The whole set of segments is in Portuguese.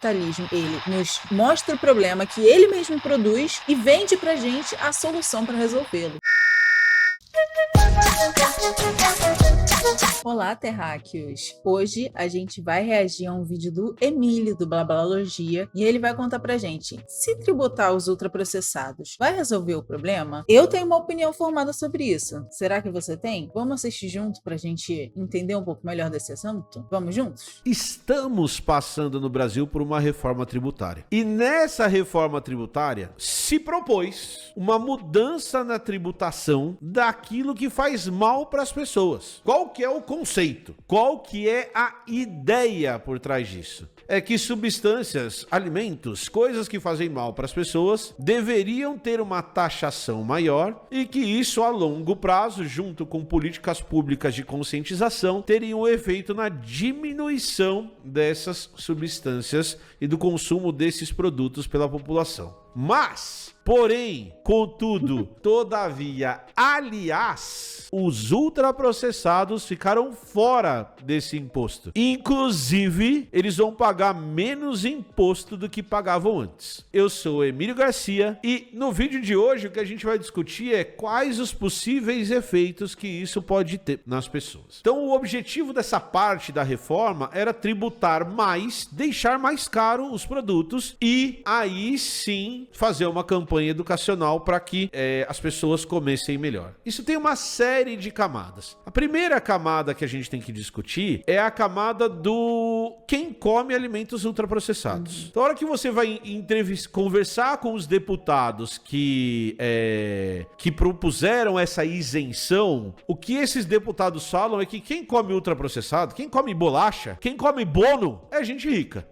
capitalismo, ele nos mostra o problema que ele mesmo produz e vende pra gente a solução para resolvê-lo. Olá, terráqueos! Hoje a gente vai reagir a um vídeo do Emílio, do Blablalogia, e ele vai contar pra gente: se tributar os ultraprocessados vai resolver o problema? Eu tenho uma opinião formada sobre isso. Será que você tem? Vamos assistir junto pra gente entender um pouco melhor desse assunto? Vamos juntos? Estamos passando no Brasil por uma reforma tributária. E nessa reforma tributária se propôs uma mudança na tributação daquilo que faz mal para as pessoas. Qual que é o conceito? Qual que é a ideia por trás disso? É que substâncias, alimentos, coisas que fazem mal para as pessoas deveriam ter uma taxação maior e que isso a longo prazo, junto com políticas públicas de conscientização, teriam um efeito na diminuição dessas substâncias e do consumo desses produtos pela população. Mas, porém, contudo, todavia, aliás, os ultraprocessados ficaram fora desse imposto. Inclusive, eles vão pagar menos imposto do que pagavam antes. Eu sou Emílio Garcia e no vídeo de hoje o que a gente vai discutir é quais os possíveis efeitos que isso pode ter nas pessoas. Então, o objetivo dessa parte da reforma era tributar mais, deixar mais caro os produtos e aí sim fazer uma campanha educacional para que as pessoas comessem melhor. Isso tem uma série de camadas. A primeira camada que a gente tem que discutir é a camada do quem come alimentos ultraprocessados. Então, a hora que você vai conversar com os deputados que propuseram essa isenção, o que esses deputados falam é que quem come ultraprocessado, quem come bolacha, quem come bono é gente rica.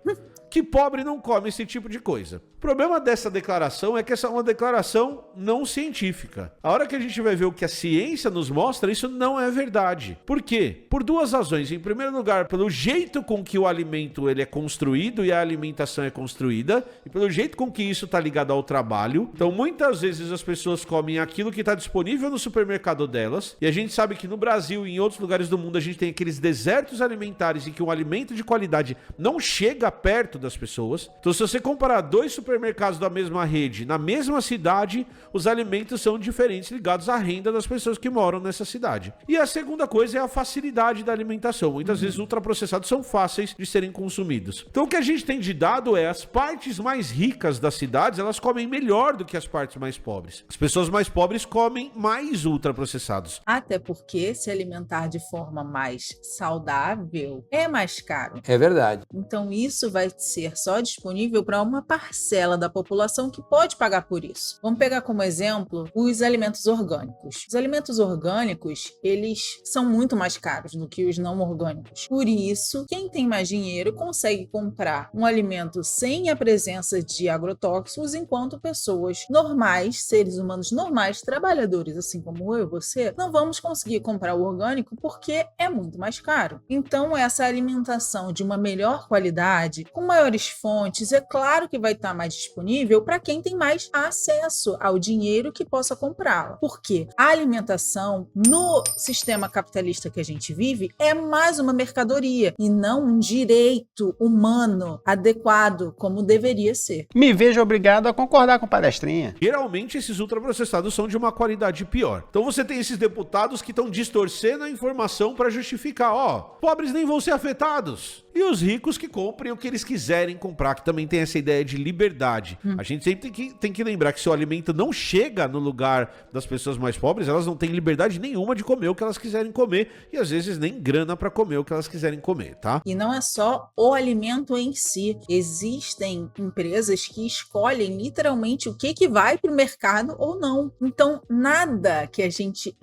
Que pobre não come esse tipo de coisa. O problema dessa declaração é que essa é uma declaração não científica. A hora que a gente vai ver o que a ciência nos mostra, isso não é verdade. Por quê? Por duas razões. Em primeiro lugar, pelo jeito com que o alimento ele é construído e a alimentação é construída, e pelo jeito com que isso está ligado ao trabalho. Então, muitas vezes as pessoas comem aquilo que está disponível no supermercado delas, e a gente sabe que no Brasil e em outros lugares do mundo a gente tem aqueles desertos alimentares em que um alimento de qualidade não chega perto das pessoas. Então, se você comparar dois supermercados da mesma rede, na mesma cidade, os alimentos são diferentes ligados à renda das pessoas que moram nessa cidade. E a segunda coisa é a facilidade da alimentação. Muitas vezes ultraprocessados são fáceis de serem consumidos. Então, o que a gente tem de dado é as partes mais ricas das cidades, elas comem melhor do que as partes mais pobres. As pessoas mais pobres comem mais ultraprocessados. Até porque se alimentar de forma mais saudável é mais caro. É verdade. Então, isso vai ser só disponível para uma parcela da população que pode pagar por isso. Vamos pegar como exemplo os alimentos orgânicos. Os alimentos orgânicos, eles são muito mais caros do que os não orgânicos. Por isso, quem tem mais dinheiro consegue comprar um alimento sem a presença de agrotóxicos, enquanto pessoas normais, seres humanos normais, trabalhadores, assim como eu e você, não vamos conseguir comprar o orgânico porque é muito mais caro. Então, essa alimentação de uma melhor qualidade, com maiores fontes, é claro que vai estar mais disponível para quem tem mais acesso ao dinheiro que possa comprá-la. Porque a alimentação no sistema capitalista que a gente vive é mais uma mercadoria e não um direito humano adequado como deveria ser. Me vejo obrigado a concordar com o palestrinha. Geralmente esses ultraprocessados são de uma qualidade pior. Então você tem esses deputados que estão distorcendo a informação para justificar, pobres nem vão ser afetados. E os ricos que comprem o que eles quiserem comprar, que também tem essa ideia de liberdade. A gente sempre tem que lembrar que se o alimento não chega no lugar das pessoas mais pobres, elas não têm liberdade nenhuma de comer o que elas quiserem comer e às vezes nem grana para comer o que elas quiserem comer, tá? E não é só o alimento em si. Existem empresas que escolhem literalmente o que vai para o mercado ou não. Então, nada que a gente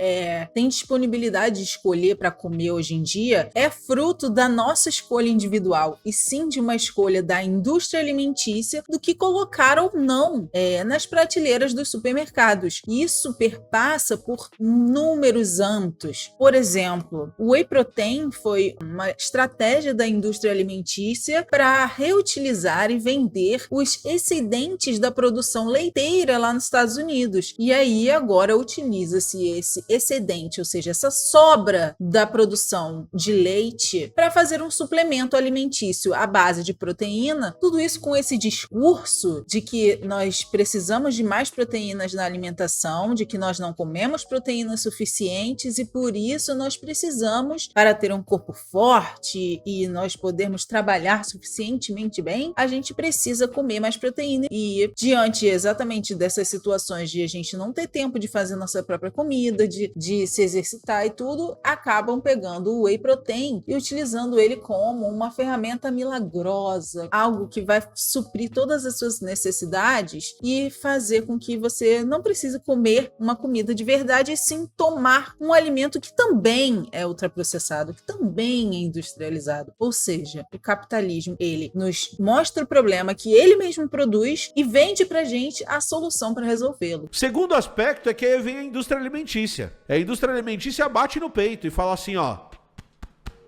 tem disponibilidade de escolher para comer hoje em dia é fruto da nossa escolha individual, e sim de uma escolha da indústria alimentícia do que colocar ou não nas prateleiras dos supermercados. Isso perpassa por números amplos. Por exemplo, o Whey Protein foi uma estratégia da indústria alimentícia para reutilizar e vender os excedentes da produção leiteira lá nos Estados Unidos. E aí agora utiliza-se esse excedente, ou seja, essa sobra da produção de leite para fazer um suplemento alimentício à base de proteína proteína, tudo isso com esse discurso de que nós precisamos de mais proteínas na alimentação, de que nós não comemos proteínas suficientes e por isso nós precisamos, para ter um corpo forte e nós podermos trabalhar suficientemente bem, a gente precisa comer mais proteína. E diante exatamente dessas situações de a gente não ter tempo de fazer nossa própria comida, de se exercitar e tudo, acabam pegando o whey protein e utilizando ele como uma ferramenta milagrosa, algo que vai suprir todas as suas necessidades e fazer com que você não precise comer uma comida de verdade e sim tomar um alimento que também é ultraprocessado, que também é industrializado. Ou seja, o capitalismo, ele nos mostra o problema que ele mesmo produz e vende pra gente a solução para resolvê-lo. Segundo aspecto é que aí vem a indústria alimentícia. A indústria alimentícia bate no peito e fala assim, ó,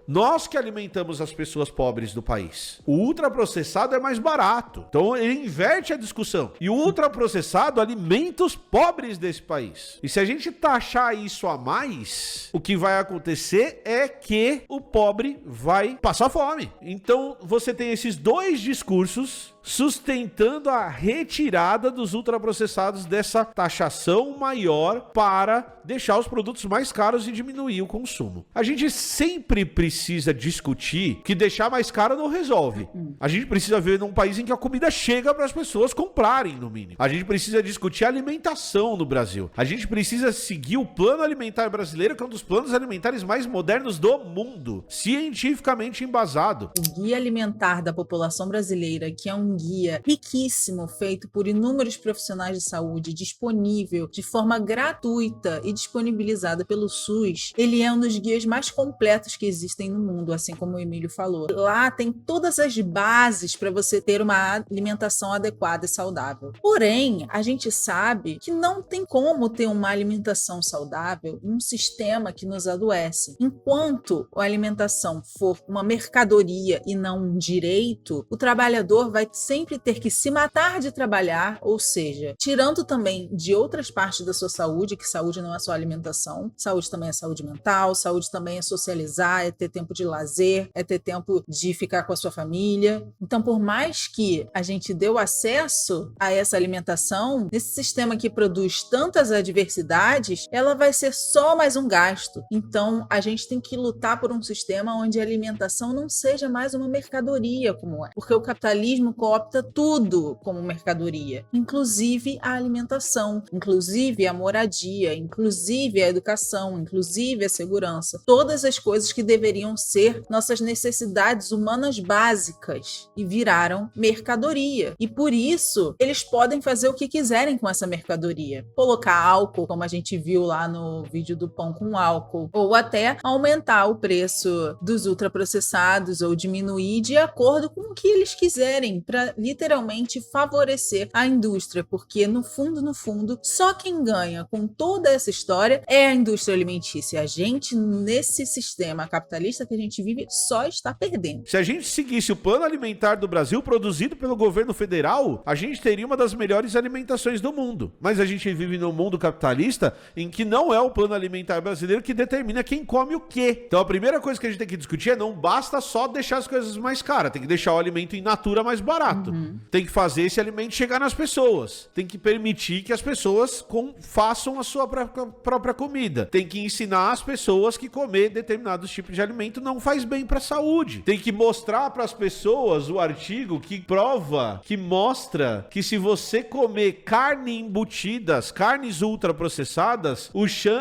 nós que alimentamos as pessoas pobres do país. O ultraprocessado é mais barato. Então ele inverte a discussão. E o ultraprocessado alimenta os pobres desse país. E se a gente taxar isso a mais, o que vai acontecer é que o pobre vai passar fome. Então você tem esses dois discursos sustentando a retirada dos ultraprocessados dessa taxação maior para deixar os produtos mais caros e diminuir o consumo. A gente sempre precisa discutir que deixar mais caro não resolve. A gente precisa ver num país em que a comida chega para as pessoas comprarem, no mínimo. A gente precisa discutir a alimentação no Brasil. A gente precisa seguir o plano alimentar brasileiro, que é um dos planos alimentares mais modernos do mundo, cientificamente embasado. O Guia Alimentar da População Brasileira, que é um guia riquíssimo, feito por inúmeros profissionais de saúde, disponível de forma gratuita e disponibilizada pelo SUS, ele é um dos guias mais completos que existem no mundo, assim como o Emílio falou. Lá tem todas as bases para você ter uma alimentação adequada e saudável. Porém, a gente sabe que não tem como ter uma alimentação saudável em um sistema que nos adoece. Enquanto a alimentação for uma mercadoria e não um direito, o trabalhador vai sempre ter que se matar de trabalhar, ou seja, tirando também de outras partes da sua saúde, que saúde não é só alimentação, saúde também é saúde mental, saúde também é socializar, é ter tempo de lazer, é ter tempo de ficar com a sua família. Então, por mais que a gente dê o acesso a essa alimentação, nesse sistema que produz tantas adversidades, ela vai ser só mais um gasto. Então, a gente tem que lutar por um sistema onde a alimentação não seja mais uma mercadoria como é, porque o capitalismo coopta tudo como mercadoria, inclusive a alimentação, inclusive a moradia, inclusive a educação, inclusive a segurança, todas as coisas que deveriam ser nossas necessidades humanas básicas e viraram mercadoria. E por isso, eles podem fazer o que quiserem com essa mercadoria. Colocar álcool, como a gente viu lá no vídeo do pão com álcool, ou até aumentar o preço dos ultraprocessados ou diminuir de acordo com o que eles quiserem, para literalmente favorecer a indústria, porque no fundo, só quem ganha com toda essa história é a indústria alimentícia. A gente, nesse sistema capitalista que a gente vive, só está perdendo. Se a gente seguisse o plano alimentar do Brasil produzido pelo governo federal, a gente teria uma das melhores alimentações do mundo. Mas a gente vive num mundo capitalista em que não é o plano alimentar brasileiro que determina quem come o quê. Então a primeira coisa que a gente tem que discutir é não basta só deixar as coisas mais caras, tem que deixar o alimento in natura mais barato. Tem que fazer esse alimento chegar nas pessoas. Tem que permitir que as pessoas façam a sua própria comida. Tem que ensinar as pessoas que comer determinados tipos de alimento não faz bem para a saúde. Tem que mostrar para as pessoas o artigo que prova, que mostra que se você comer carne embutidas, carnes ultraprocessadas,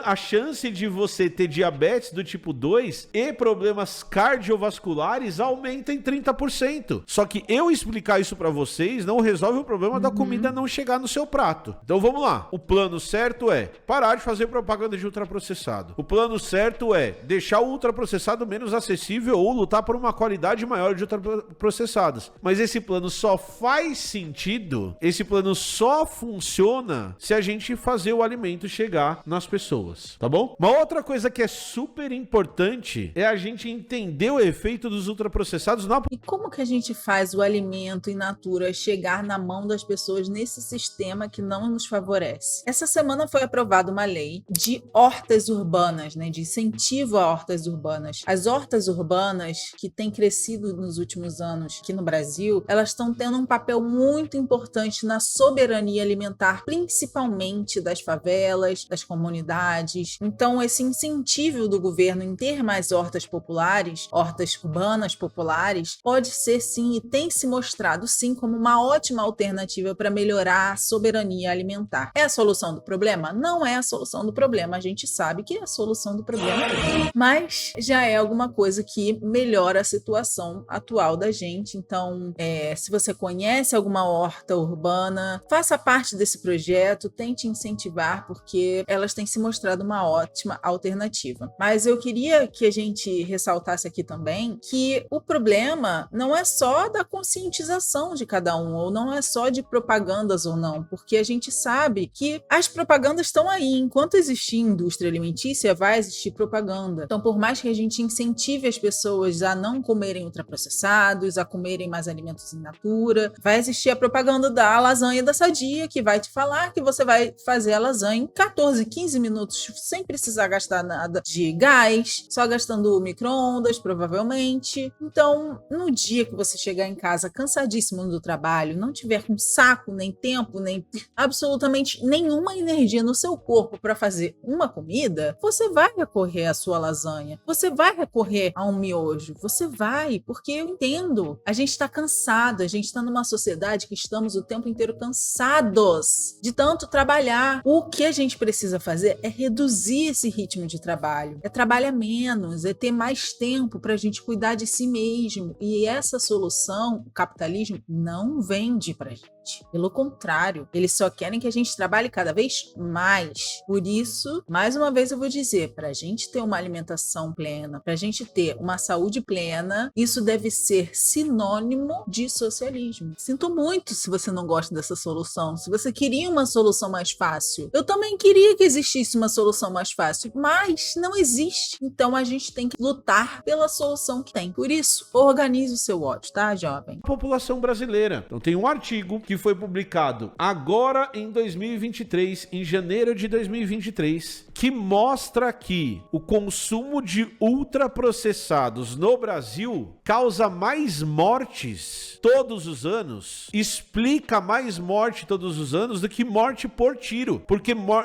a chance de você ter diabetes do tipo 2 e problemas cardiovasculares aumenta em 30%. Só que eu explicar isso para vocês não resolve o problema da comida não chegar no seu prato. Então vamos lá. O plano certo é parar de fazer propaganda de ultraprocessado. O plano certo é deixar o ultraprocessado menos acessível ou lutar por uma qualidade maior de ultraprocessados. Mas esse plano só faz sentido, esse plano só funciona se a gente fazer o alimento chegar nas pessoas, tá bom? Uma outra coisa que é super importante é a gente entender o efeito dos ultraprocessados na... E como que a gente faz o alimento alimento in natura chegar na mão das pessoas nesse sistema que não nos favorece. Essa semana foi aprovada uma lei de hortas urbanas, né, de incentivo a hortas urbanas. As hortas urbanas que têm crescido nos últimos anos aqui no Brasil, elas estão tendo um papel muito importante na soberania alimentar, principalmente das favelas, das comunidades. Então, esse incentivo do governo em ter mais hortas populares, hortas urbanas populares, pode ser sim e tem se mostrado sim como uma ótima alternativa para melhorar a soberania alimentar. É a solução do problema? Não é a solução do problema. A gente sabe que a solução do problema é, mas já é alguma coisa que melhora a situação atual da gente. Então, se você conhece alguma horta urbana, faça parte desse projeto, tente incentivar, porque elas têm se mostrado uma ótima alternativa. Mas eu queria que a gente ressaltasse aqui também que o problema não é só da conscientização de cada um, ou não é só de propagandas ou não, porque a gente sabe que as propagandas estão aí. Enquanto existir indústria alimentícia, vai existir propaganda. Então, por mais que a gente incentive as pessoas a não comerem ultraprocessados, a comerem mais alimentos in natura, vai existir a propaganda da lasanha da Sadia, que vai te falar que você vai fazer a lasanha em 14, 15 minutos, sem precisar gastar nada de gás, só gastando micro-ondas, provavelmente. Então, no dia que você chegar em casa cansadíssimo do trabalho, não tiver com saco, nem tempo, nem absolutamente nenhuma energia no seu corpo para fazer uma comida, você vai recorrer à sua lasanha, você vai recorrer a um miojo, você vai, porque eu entendo, a gente está cansado, a gente está numa sociedade que estamos o tempo inteiro cansados de tanto trabalhar. O que a gente precisa fazer é reduzir esse ritmo de trabalho, é trabalhar menos, é ter mais tempo para a gente cuidar de si mesmo. E essa solução, o capitalismo não vende para a gente. Pelo contrário, eles só querem que a gente trabalhe cada vez mais. Por isso, mais uma vez eu vou dizer, para a gente ter uma alimentação plena, para a gente ter uma saúde plena, isso deve ser sinônimo de socialismo. Sinto muito se você não gosta dessa solução, se você queria uma solução mais fácil. Eu também queria que existisse uma solução mais fácil, mas não existe. Então a gente tem que lutar pela solução que tem. Por isso, organize o seu ódio, tá, jovem? População brasileira. Então tem um artigo que foi publicado agora em 2023, em janeiro de 2023, que mostra que o consumo de ultraprocessados no Brasil causa mais mortes todos os anos, explica mais morte todos os anos do que morte por tiro,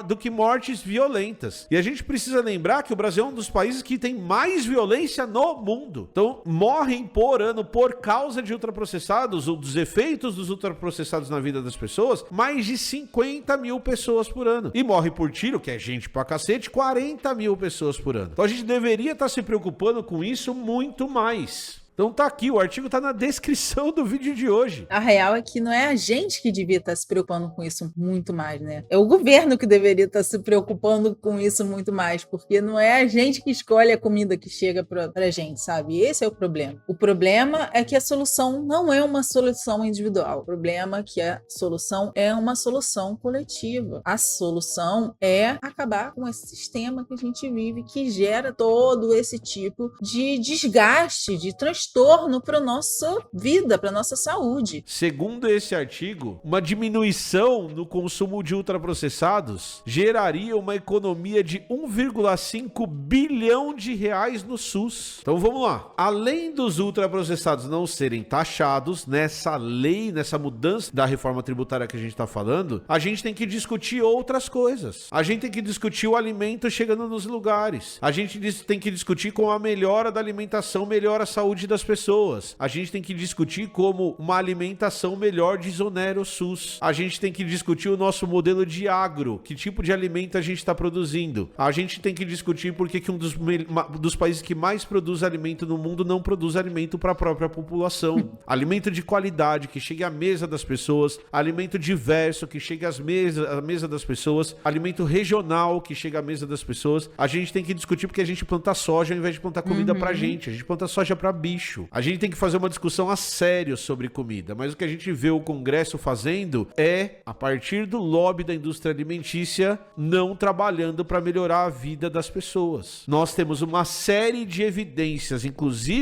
do que mortes violentas. E a gente precisa lembrar que o Brasil é um dos países que tem mais violência no mundo. Então, morrem por ano por causa de ultraprocessados ou dos efeitos dos ultraprocessados na vida das pessoas, mais de 50 mil pessoas por ano. E morre por tiro, que é gente pra cacete, 40 mil pessoas por ano. Então a gente deveria estar se preocupando com isso muito mais. Então tá aqui, o artigo tá na descrição do vídeo de hoje. A real é que não é a gente que devia estar se preocupando com isso muito mais, né? É o governo que deveria estar se preocupando com isso muito mais, porque não é a gente que escolhe a comida que chega pra gente, sabe? Esse é o problema. O problema é que a solução não é uma solução individual. O problema é que a solução é uma solução coletiva. A solução é acabar com esse sistema que a gente vive, que gera todo esse tipo de desgaste, de transtorno para nossa vida, para nossa saúde. Segundo esse artigo, uma diminuição no consumo de ultraprocessados geraria uma economia de 1,5 bilhão de reais no SUS. Então vamos lá. Além dos ultraprocessados não serem taxados nessa lei, nessa mudança da reforma tributária que a gente está falando, a gente tem que discutir outras coisas. A gente tem que discutir o alimento chegando nos lugares. A gente tem que discutir como a melhora da alimentação melhora a saúde das pessoas. A gente tem que discutir como uma alimentação melhor desonera o SUS. A gente tem que discutir o nosso modelo de agro, que tipo de alimento a gente está produzindo. A gente tem que discutir por que um dos países que mais produz alimento no mundo não produz alimento para a própria população. Alimento de qualidade, que chegue à mesa das pessoas. Alimento diverso, que chegue à mesa das pessoas. Alimento regional, que chegue à mesa das pessoas. A gente tem que discutir porque a gente planta soja ao invés de plantar comida pra gente. A gente planta soja pra bicho. lixo. A gente tem que fazer uma discussão a sério sobre comida, mas o que a gente vê o Congresso fazendo é, a partir do lobby da indústria alimentícia, não trabalhando para melhorar a vida das pessoas. Nós temos uma série de evidências, inclusive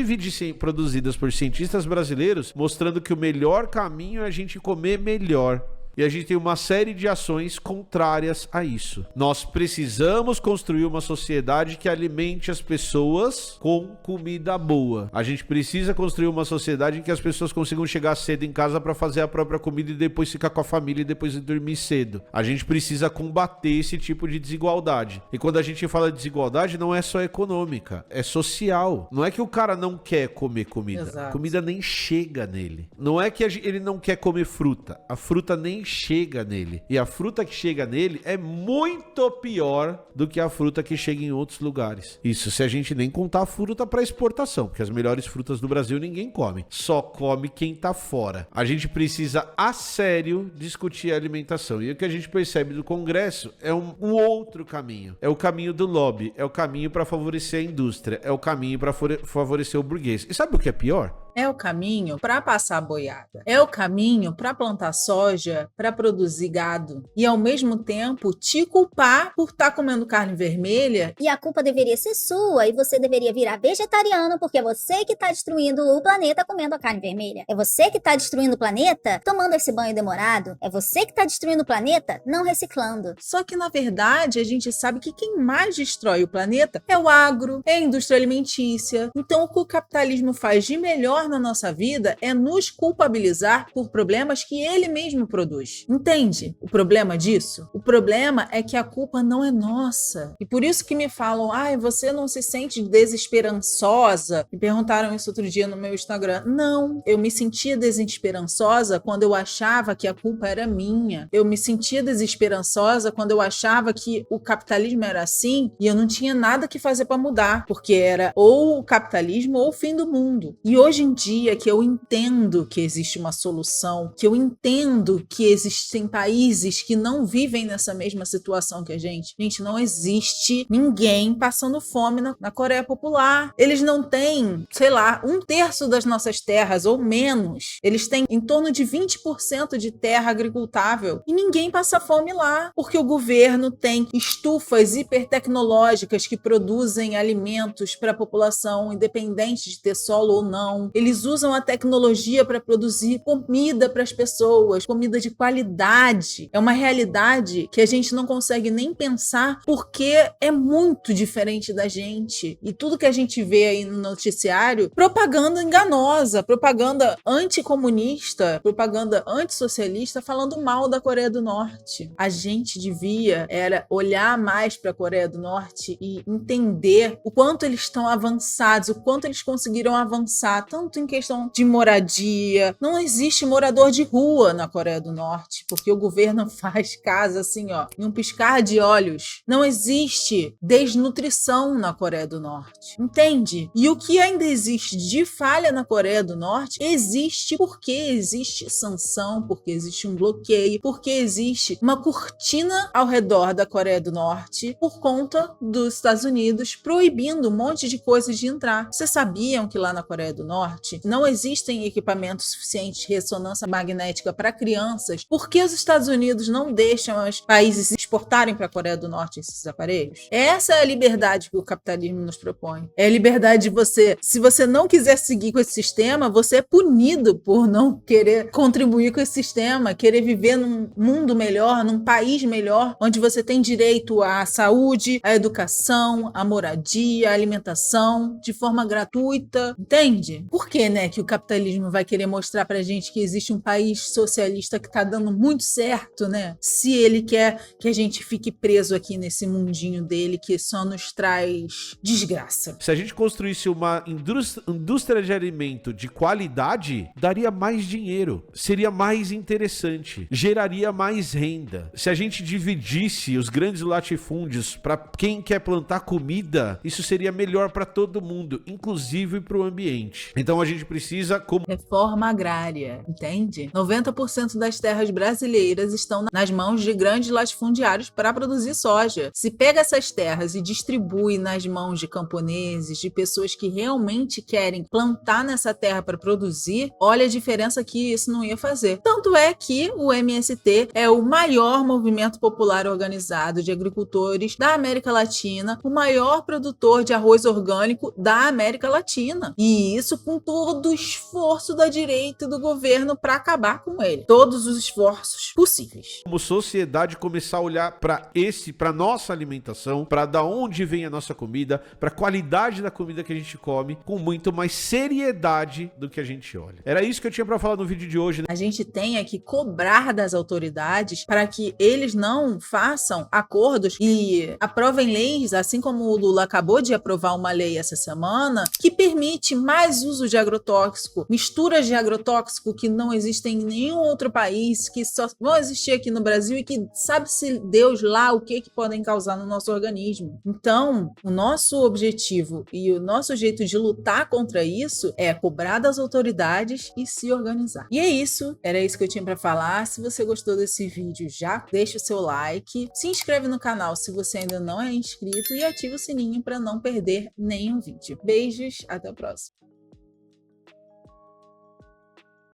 produzidas por cientistas brasileiros, mostrando que o melhor caminho é a gente comer melhor. E a gente tem uma série de ações contrárias a isso. Nós precisamos construir uma sociedade que alimente as pessoas com comida boa. A gente precisa construir uma sociedade em que as pessoas consigam chegar cedo em casa para fazer a própria comida e depois ficar com a família e depois ir dormir cedo. A gente precisa combater esse tipo de desigualdade. E quando a gente fala de desigualdade, não é só econômica, é social. Não é que o cara não quer comer comida. Exato. Comida nem chega nele. Não é que ele não quer comer fruta. A fruta nem chega nele. E a fruta que chega nele é muito pior do que a fruta que chega em outros lugares. Isso se a gente nem contar a fruta para exportação, porque as melhores frutas do Brasil ninguém come. Só come quem tá fora. A gente precisa, a sério, discutir a alimentação. E o que a gente percebe do Congresso é um outro caminho. É o caminho do lobby. É o caminho para favorecer a indústria. É o caminho para favorecer o burguês. E sabe o que é pior? É o caminho para passar boiada. É o caminho para plantar soja, para produzir gado. E ao mesmo tempo te culpar por estar comendo carne vermelha. E a culpa deveria ser sua e você deveria virar vegetariano porque é você que está destruindo o planeta comendo a carne vermelha. É você que está destruindo o planeta tomando esse banho demorado. É você que está destruindo o planeta não reciclando. Só que na verdade a gente sabe que quem mais destrói o planeta é o agro, é a indústria alimentícia. Então o que o capitalismo faz de melhor na nossa vida é nos culpabilizar por problemas que ele mesmo produz. Entende o problema disso? O problema é que a culpa não é nossa. E por isso que me falam, você não se sente desesperançosa? Me perguntaram isso outro dia no meu Instagram. Não, eu me sentia desesperançosa quando eu achava que a culpa era minha. Eu me sentia desesperançosa quando eu achava que o capitalismo era assim e eu não tinha nada que fazer para mudar, porque era ou o capitalismo ou o fim do mundo. E hoje em dia que eu entendo que existe uma solução, que eu entendo que existem países que não vivem nessa mesma situação que a gente. Gente, não existe ninguém passando fome na Coreia Popular. Eles não têm, 1/3 das nossas terras ou menos. Eles têm em torno de 20% de terra agricultável e ninguém passa fome lá, porque o governo tem estufas hipertecnológicas que produzem alimentos para a população, independente de ter solo ou não. Eles usam a tecnologia para produzir comida para as pessoas, comida de qualidade. É uma realidade que a gente não consegue nem pensar porque é muito diferente da gente. E tudo que a gente vê aí no noticiário, propaganda enganosa, propaganda anticomunista, propaganda antissocialista falando mal da Coreia do Norte. A gente devia olhar mais para a Coreia do Norte e entender o quanto eles estão avançados, o quanto eles conseguiram avançar, tanto em questão de moradia. Não existe morador de rua na Coreia do Norte, porque o governo faz casa assim, em um piscar de olhos. Não existe desnutrição na Coreia do Norte. Entende? E o que ainda existe de falha na Coreia do Norte existe porque existe sanção, porque existe um bloqueio, porque existe uma cortina ao redor da Coreia do Norte por conta dos Estados Unidos proibindo um monte de coisas de entrar. Vocês sabiam que lá na Coreia do Norte não existem equipamentos suficientes de ressonância magnética para crianças? Por que os Estados Unidos não deixam os países exportarem para a Coreia do Norte esses aparelhos? Essa é a liberdade que o capitalismo nos propõe. É a liberdade de você, se você não quiser seguir com esse sistema, você é punido por não querer contribuir com esse sistema, querer viver num mundo melhor, num país melhor, onde você tem direito à saúde, à educação, à moradia, à alimentação, de forma gratuita. Entende? Por que, que o capitalismo vai querer mostrar pra gente que existe um país socialista que tá dando muito certo, se ele quer que a gente fique preso aqui nesse mundinho dele que só nos traz desgraça. Se a gente construísse uma indústria de alimento de qualidade, daria mais dinheiro, seria mais interessante, geraria mais renda. Se a gente dividisse os grandes latifúndios para quem quer plantar comida, isso seria melhor para todo mundo, inclusive para o ambiente. Então Então a gente precisa, como Reforma agrária, entende? 90% das terras brasileiras estão nas mãos de grandes latifundiários para produzir soja. Se pega essas terras e distribui nas mãos de camponeses, de pessoas que realmente querem plantar nessa terra para produzir, olha a diferença que isso não ia fazer. Tanto é que o MST é o maior movimento popular organizado de agricultores da América Latina, o maior produtor de arroz orgânico da América Latina. E isso com todo o esforço da direita e do governo para acabar com ele. Todos os esforços possíveis. como sociedade começar a olhar para nossa alimentação, para da onde vem a nossa comida, para a qualidade da comida que a gente come, com muito mais seriedade do que a gente olha. Era isso que eu tinha para falar no vídeo de hoje, né? A gente tem é que cobrar das autoridades para que eles não façam acordos e aprovem leis, assim como o Lula acabou de aprovar uma lei essa semana, que permite mais uso de agrotóxico, misturas de agrotóxico que não existem em nenhum outro país, que só vão existir aqui no Brasil e que sabe-se Deus lá o que podem causar no nosso organismo. Então, o nosso objetivo e o nosso jeito de lutar contra isso é cobrar das autoridades e se organizar. E é isso, era isso que eu tinha para falar. Se você gostou desse vídeo, já deixa o seu like, se inscreve no canal se você ainda não é inscrito e ativa o sininho para não perder nenhum vídeo. Beijos, até o próximo.